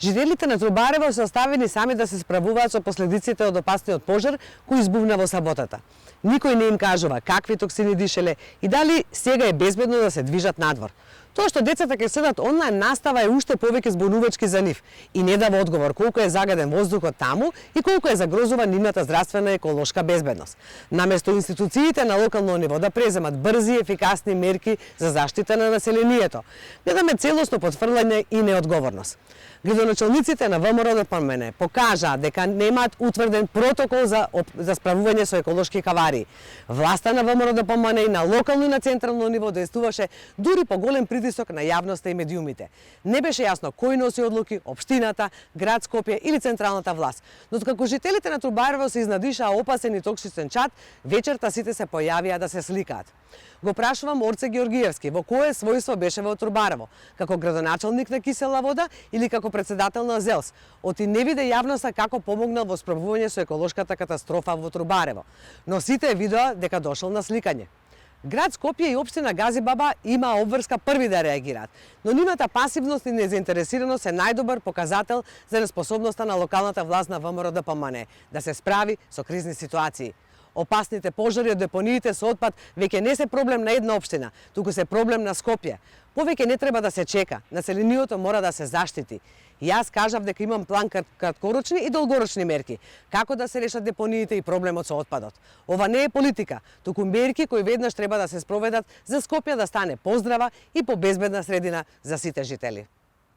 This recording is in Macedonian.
Жителите на Трубарево се оставени сами да се справуваат со последиците од опасниот пожар кој избувна во саботата. Никој не им кажува какви токсини дишеле и дали сега е безбедно да се движат надвор. Тоа што децата ќе следат онлайн настава е уште повеќе збунувачки за нив и не дава одговор колку е загаден воздухот таму и колку е загрозува нивната здравствена и еколошка безбедност. Наместо институциите на локално ниво да преземат брзи и ефикасни мерки за заштита на населението, гледаме целосно потфрлање и неодговорност. Градоначалниците на ВМРО-ДПМНЕ покажаа дека немаат утврден протокол за справување со еколошки хаварии. Власта на ВМРО-ДПМНЕ и на локално и на централно ниво действуваше дури по голем притисок на јавноста и медиумите. Не беше јасно кој носи одлуки, општината, град Скопје или централната власт. Но како жителите на Трубарево се изнадишаа опасен и токсичен чад, вечерта сите се појавија да се сликаат. Го прашувам Орце Георгиевски во кое својство беше во Трубарево, како градоначалник на Кисела вода или како председател на ЗЕЛС. Оти не виде јавноста како помогнал во справување со еколошката катастрофа во Трубарево, но сите видоа дека дошол на сликање. Град Скопје и општина Газибаба има обврска први да реагираат, но нивната пасивност и незаинтересираност е најдобар показател за неспособноста на локалната власт на ВМРО-ДПМНЕ да се справи со кризни ситуации. Опасните пожари од депониите со отпад веќе не се проблем на една општина, туку се проблем на Скопје. Повеќе не треба да се чека, населението мора да се заштити. Јас кажав дека имам план краткорочни и долгорочни мерки, како да се решат депониите и проблемот со отпадот. Ова не е политика, туку мерки кои веднаш треба да се спроведат за Скопје да стане поздрава и побезбедна средина за сите жители.